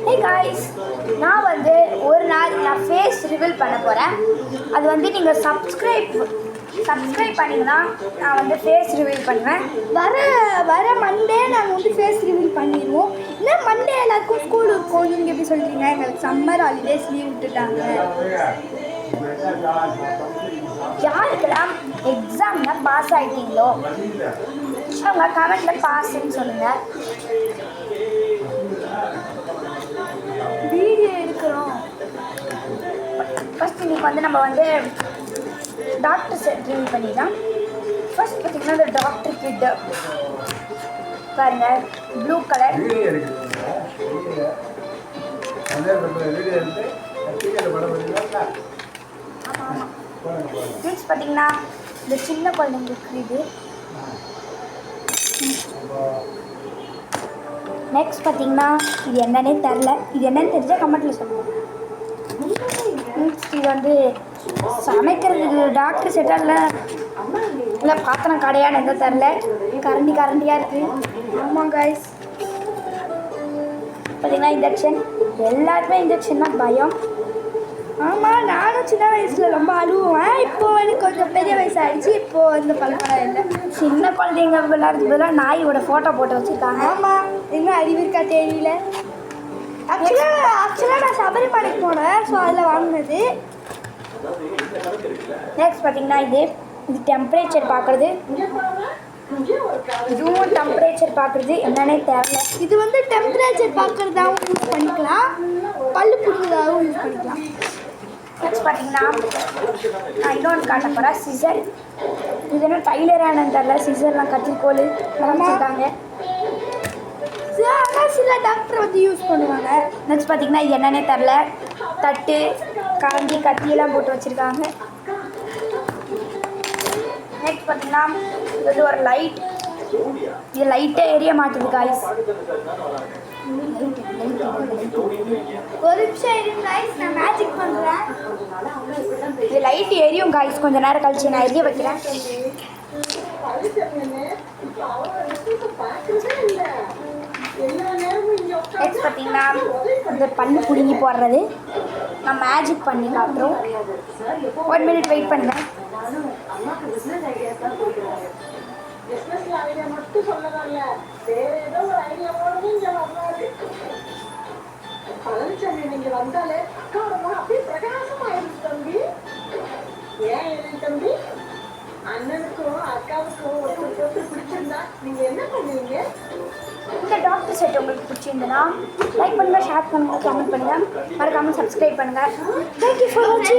Hey guys, நான் வந்து ஒரு நாள் நான் ஃபேஸ் ரிவீல் பண்ண போகிறேன். அது வந்து நீங்கள் சப்ஸ்கிரைப் பண்ணிங்கன்னா நான் வந்து ஃபேஸ் ரிவீல் பண்ணுவேன். வர மண்டே நாங்கள் வந்து ஃபேஸ் ரிவீல் பண்ணிடுவோம். இல்லை மண்டே எல்லாருக்கும் ஸ்கூல் இருக்கும். நீங்கள் எப்படி சொல்கிறீங்க? எங்களுக்கு சம்மர் ஹாலிடேஸ் லீவ் விட்டுட்டாங்க. யாருக்கெல்லாம் எக்ஸாமில் பாஸ் ஆகிட்டீங்களோ அவங்க கமெண்ட்டில் பாஸ்ன்னு சொல்லுங்கள். வீடியோ எடுக்கிறோம். ஃபஸ்ட் இன்னைக்கு வந்து நம்ம வந்து டாக்டர் செட் ரிவீல் பண்ணிடலாம். ஃபர்ஸ்ட் பார்த்திங்கன்னா இந்த டாக்டர் கிட்டு பாருங்கள், ப்ளூ கலர். ஆமாம். நெக்ஸ்ட் பார்த்திங்கன்னா இந்த சின்ன குழந்தைங்களுக்கு இது. நெக்ஸ்ட் பார்த்திங்கன்னா இது என்னன்னே தெரில. இது என்னன்னு தெரிஞ்சால் கமெண்ட்டில் சொல்லுவோம். நெக்ஸ்ட் இது வந்து சமைக்கிறதுக்கு டாக்டர் செட்டால் இல்லை பாத்திரம் கடையான்னு எந்த தெரில. கரண்டியாக இருக்குது. ஆமாம் காய்ஸ். பார்த்திங்கன்னா இன்ஜெக்ஷன். எல்லாருக்குமே இன்ஜெக்ஷன் தான் பயம். ஆமாம், நானும் சின்ன வயசில் ரொம்ப அழுவேன். இப்போது எனக்கு கொஞ்சம் பெரிய வயசு ஆகிடுச்சு. இப்போது இந்த பழக்கம் இல்லை. சின்ன குழந்தைங்க விளையாடுறதுக்கு பதிலாக நாயோட ஃபோட்டோ போட்டு வச்சுருக்காங்க. ஆமாம், இன்னும் அறிவு இருக்கா தெரியல. ஆக்சுவலாக நான் சபரிமலைக்கு போனேன். ஸோ அதில் வாங்கினது. நெக்ஸ்ட் பார்த்திங்கன்னா இது டெம்பரேச்சர் பார்க்குறது. இதுவும் டெம்பரேச்சர் பார்க்குறது என்னன்னே தெரில. இது வந்து டெம்பரேச்சர் பார்க்குறதாகவும் யூஸ் பண்ணிக்கலாம், பல்லு பிடிக்கிறதாகவும் யூஸ் பண்ணிக்கலாம். நெக்ஸ்ட் பார்த்திங்கன்னா நான் இன்னொன்று காட்ட போகிறேன், சிசர். இது என்ன டைலரானு தெரில. சிசர்லாம் கத்திரிக்கோள் வச்சுருக்காங்க. சில டாக்டர் வந்து யூஸ் பண்ணுவாங்க. நெக்ஸ்ட் பார்த்திங்கன்னா இது என்னன்னே தெரில. தட்டு, கரண்டி, கத்தியெல்லாம் போட்டு வச்சுருக்காங்க. நெக்ஸ்ட் பார்த்திங்கன்னா இது வந்து ஒரு லைட். இது லைட்டே எரிய மாட்டுது காய்ஸ். ஒரு நிமிஷம் எரியும் காய்ஸ், நான் மேஜிக் பண்ணுறேன். இது லைட் எரியும் காய்ஸ். கொஞ்சம் நேரம் கழிச்சு நான் எரிய வைக்கிறேன். நெக்ஸ்ட் பார்த்தீங்கன்னா இந்த பல்லு பிடுங்கி போடுறது. நான் மேஜிக் பண்ணி காட்டுறோம். 1 மினிட் வெயிட் பண்ணுங்கள். பழனிசாமி நீங்க வந்தாலே அக்காவோட அப்படியே பிரகாசமாயிருச்சு தம்பி. ஏன் தம்பி, அண்ணனுக்கும் அக்காவுக்கும் ஒருத்தர் பிடிச்சிருந்தா நீங்க என்ன பண்ணுவீங்க? இந்த டாக்டர் செட் உங்களுக்கு பிடிச்சிருந்ததுன்னா லைக் பண்ணுங்கள், ஷேர் பண்ணுங்கள், கமெண்ட் பண்ணுங்கள், மறக்காமல் சப்ஸ்கிரைப் பண்ணுங்கள். தேங்க்யூ ஃபார் வாட்சிங்.